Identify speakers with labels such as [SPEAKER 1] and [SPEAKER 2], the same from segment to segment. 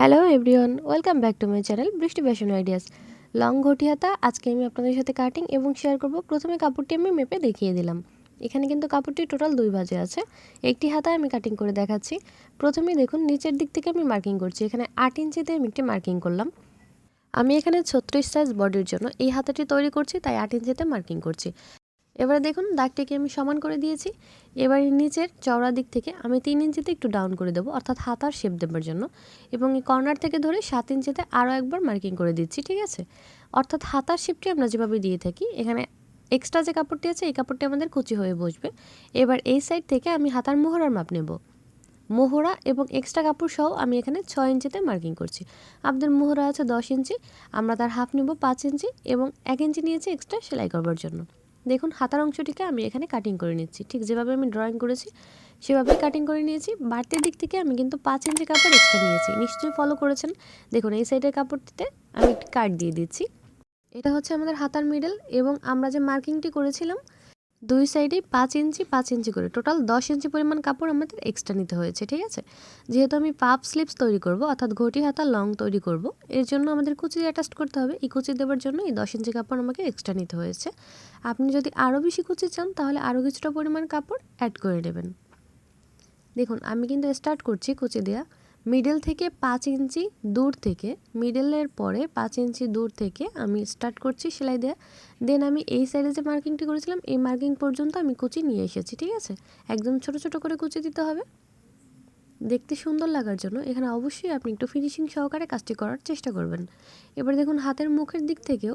[SPEAKER 1] Hello everyone, welcome back to my channel বৃষ্টি fashion ideas. Long ঘটি হাতা আজকে আমি আপনাদের সাথে কাটিং এবং শেয়ার করব। প্রথমে কাপড়টি আমি মেপে দেখিয়ে দিলাম। এখানে কিন্তু কাপড়টি টোটাল 2 ভাঁজে আছে। একটি হাতা আমি কাটিং করে দেখাচ্ছি। প্রথমেই দেখুন নিচের দিক থেকে আমি মার্কিং করছি। এখানে 8 ইঞ্চিতে আমি একটি মার্কিং করলাম। আমি এখানে 36 সাইজ বডির জন্য এই হাতাটি তৈরি করছি, তাই 8 ইঞ্চিতে মার্কিং করছি। এবারে দেখুন দাগটিকে আমি সমান করে দিয়েছি। এবার নিচের চওড়া দিক থেকে আমি 3 ইঞ্চিতে একটু ডাউন করে দেবো, অর্থাৎ হাতার শেপ দেওয়ার জন্য। এবং এই কর্নার থেকে ধরে 7 ইঞ্চিতে আরও একবার মার্কিং করে দিচ্ছি, ঠিক আছে। অর্থাৎ হাতার শেপটি আমরা যেভাবে দিয়ে থাকি, এখানে এক্সট্রা যে কাপড়টি আছে এই কাপড়টি আমাদের কুচি হয়ে বসবে। এবার এই সাইড থেকে আমি হাতার মোহরার মাপ নেব। মোহরা এবং এক্সট্রা কাপড় সহ আমি এখানে 6 ইঞ্চিতে মার্কিং করছি। আপনাদের মোহরা আছে 10 ইঞ্চি, আমরা তার হাফ নেব 5 ইঞ্চি এবং 1 ইঞ্চি নিয়েছি এক্সট্রা সেলাই করবার জন্য। দেখুন হাতার অংশটিকে আমি এখানে কাটিং করে নিচ্ছি, ঠিক যেভাবে আমি ড্রয়িং করেছি সেভাবেই কাটিং করে নিয়েছি। বাড়তির দিক থেকে আমি কিন্তু 5 ইঞ্চি কাপড় এক্সট্রা নিয়েছি, নিশ্চয়ই ফলো করেছেন। দেখুন এই সাইডের কাপড়টিতে আমি একটি কাট দিয়ে দিচ্ছি। এটা হচ্ছে আমাদের হাতার মিডল এবং আমরা যে মার্কিংটি করেছিলাম দুই সাইডেই 5 ইঞ্চি 5 ইঞ্চি করে টোটাল 10 ইঞ্চি পরিমাণ কাপড় আমাদের এক্সট্রা নিতে হয়েছে, ঠিক আছে। যেহেতু আমি পাপ স্লিভস তৈরি করব, অর্থাৎ ঘটি হাতা লং তৈরি করব, এর জন্য আমাদের কুচি অ্যাটাচ করতে হবে। এই কুচি দেওয়ার জন্য এই 10 ইঞ্চি কাপড় আমাকে এক্সট্রা নিতে হয়েছে। আপনি যদি আরও বেশি কুচি চান তাহলে আরও কিছুটা পরিমাণ কাপড় অ্যাড করে নেবেন। দেখুন আমি কিন্তু স্টার্ট করছি কুচি দেওয়া মিডল থেকে 5 ইঞ্চি দূর থেকে, মিডলের পরে 5 ইঞ্চি দূর থেকে আমি স্টার্ট করছি সেলাই দেওয়া। দেন আমি এই সাইডে যে মার্কিংটি করেছিলাম এই মার্কিং পর্যন্ত আমি কুচি নিয়ে এসেছি, ঠিক আছে। একদম ছোট ছোট করে কুচি দিতে হবে দেখতে সুন্দর লাগার জন্য। এখানে অবশ্যই আপনি একটু ফিনিশিং সহকারে কাজটি করার চেষ্টা করবেন। এবার দেখুন হাতের মুখের দিক থেকেও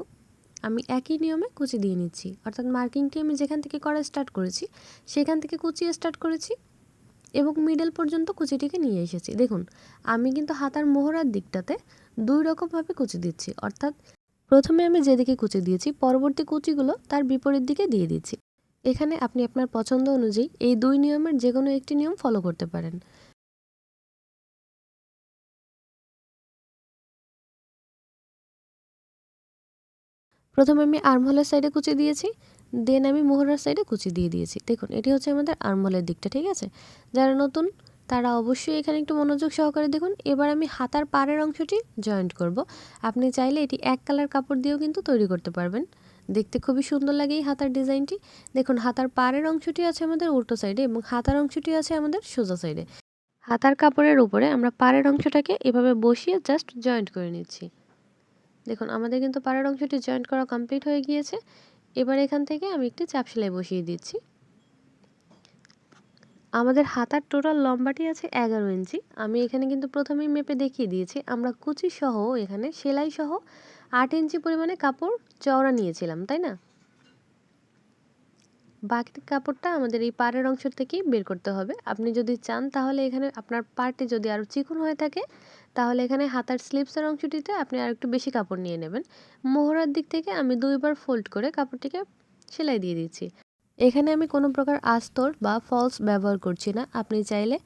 [SPEAKER 1] আমি একই নিয়মে কুচি দিয়ে নিচ্ছি, অর্থাৎ মার্কিংটি আমি যেখান থেকে করা স্টার্ট করেছি সেখান থেকে কুচি স্টার্ট করেছি এবং মিডল পর্যন্ত কুচিটিকে নিয়ে এসেছি। দেখুন আমি কিন্তু হাতার মোহরার দিকটাতে দুই রকমভাবে কুচি দিচ্ছি, অর্থাৎ প্রথমে আমি যেদিকে কুচি দিয়েছি পরবর্তী কুচিগুলো তার বিপরীত দিকে দিয়ে দিচ্ছি। এখানে আপনি আপনার পছন্দ অনুযায়ী এই দুই নিয়মের যে কোনো একটি নিয়ম ফলো করতে পারেন। প্রথমে আমি আর্মহোলের সাইডে কুচি দিয়েছি, দেন আমি মোহরার সাইডে কুচি দিয়ে দিয়েছি। দেখুন এটি হচ্ছে আমাদের আর্মহোলের দিকটা, ঠিক আছে। যারা নতুন তারা অবশ্যই এখানে একটু মনোযোগ সহকারে দেখুন। এবার আমি হাতার পাড়ের অংশটি জয়েন্ট করব। আপনি চাইলে এটি এক কালার কাপড় দিয়েও কিন্তু তৈরি করতে পারবেন, দেখতে খুবই সুন্দর লাগে এই হাতার ডিজাইনটি। দেখুন হাতার পাড়ের অংশটি আছে আমাদের উল্টো সাইডে এবং হাতার অংশটি আছে আমাদের সোজা সাইডে। হাতার কাপড়ের উপরে আমরা পাড়ের অংশটাকে এভাবে বসিয়ে জাস্ট জয়েন্ট করে নিচ্ছি। দেখুন আমাদের কিন্তু পাড়ের অংশটি জয়েন্ট করা কমপ্লিট হয়ে গিয়েছে। এবার এখান থেকে আমি একটি চাপ সেলাই বসিয়ে দিচ্ছি। আমাদের হাতার টোটাল লম্বাটি আছে 11 ইঞ্চি। আমি এখানে কিন্তু প্রথমেই মেপে দেখিয়ে দিয়েছি, আমরা কুচি সহ এখানে সেলাই সহ 8 ইঞ্চি পরিমাণে কাপড় চওড়া নিয়েছিলাম, তাই না। বাকি কাপড়টা আমাদের এই পাড়ের অংশ থেকেই বের করতে হবে। আপনি যদি চান তাহলে এখানে আপনার পাড়টি যদি আরও চিকন হয়ে থাকে তাহলে এখানে হাতার স্লিপসের অংশটিতে আপনি আর একটু বেশি কাপড় নিয়ে নেবেন। মোহরার দিক থেকে আমি 2বার ফোল্ড করে কাপড়টিকে সেলাই দিয়ে দিচ্ছি। এখানে আমি কোনো প্রকার আস্তর বা ফলস ব্যবহার করছি না। আপনি চাইলে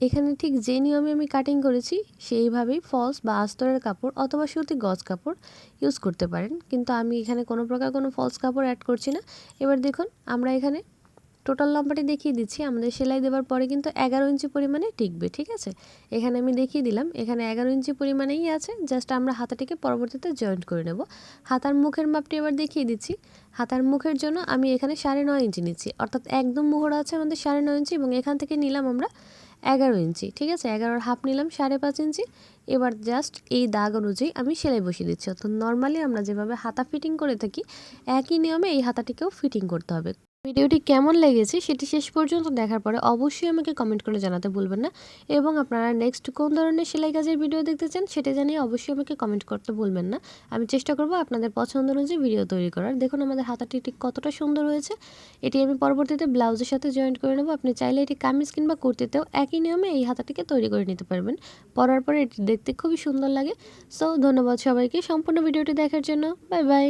[SPEAKER 1] এখানে ঠিক যে নিয়মে আমি কাটিং করেছি সেইভাবেই ফলস বা আস্তরের কাপড় অথবা সুতি গজ কাপড় ইউজ করতে পারেন, কিন্তু আমি এখানে কোনো প্রকার কোনো ফলস কাপড় অ্যাড করছি না। এবার দেখুন আমরা এখানে টোটাল লম্বাটি দেখিয়ে দিচ্ছি। আমাদের সেলাই দেওয়ার পরে কিন্তু 11 ইঞ্চি পরিমাণে টিকবে, ঠিক আছে। এখানে আমি দেখিয়ে দিলাম এখানে 11 ইঞ্চি পরিমাণেই আছে। জাস্ট আমরা হাতাটিকে পরবর্তীতে জয়েন্ট করে নেব। হাতার মুখের মাপটি এবার দেখিয়ে দিচ্ছি। হাতার মুখের জন্য আমি এখানে 9.5 ইঞ্চি নিচ্ছি, অর্থাৎ একদম মোহরা আছে আমাদের 9.5 ইঞ্চি এবং এখান থেকে নিলাম আমরা 11 ইঞ্চি, ঠিক আছে। 11-র হাফ নিলাম 5.5 ইঞ্চি। এবার জাস্ট এই দাগ অনুযায়ী আমি সেলাই বসিয়ে দিচ্ছি, অর্থাৎ নর্মালি আমরা যেভাবে হাতা ফিটিং করে থাকি একই নিয়মে এই হাতাটিকেও ফিটিং করতে হবে। ভিডিওটি কেমন লেগেছে সেটি শেষ পর্যন্ত দেখার পরে অবশ্যই আমাকে কমেন্ট করে জানাতে ভুলবেন না, এবং আপনারা নেক্সট কোন ধরনের সেলাই কাজের ভিডিও দেখতে চান সেটা জানিয়ে অবশ্যই আমাকে কমেন্ট করতে ভুলবেন না। আমি চেষ্টা করব আপনাদের পছন্দ অনুযায়ী ভিডিও তৈরি করার। দেখুন আমাদের হাতাটি ঠিক কতটা সুন্দর হয়েছে। এটি আমি পরবর্তীতে ব্লাউজের সাথে জয়েন্ট করে নেব। আপনি চাইলে এটি কামিজ কিংবা কুর্তিতেও একই নিয়মে এই হাতাটিকে তৈরি করে নিতে পারবেন। পরার পরে এটি দেখতে খুবই সুন্দর লাগে। সো ধন্যবাদ সবাইকে সম্পূর্ণ ভিডিওটি দেখার জন্য। Bye bye.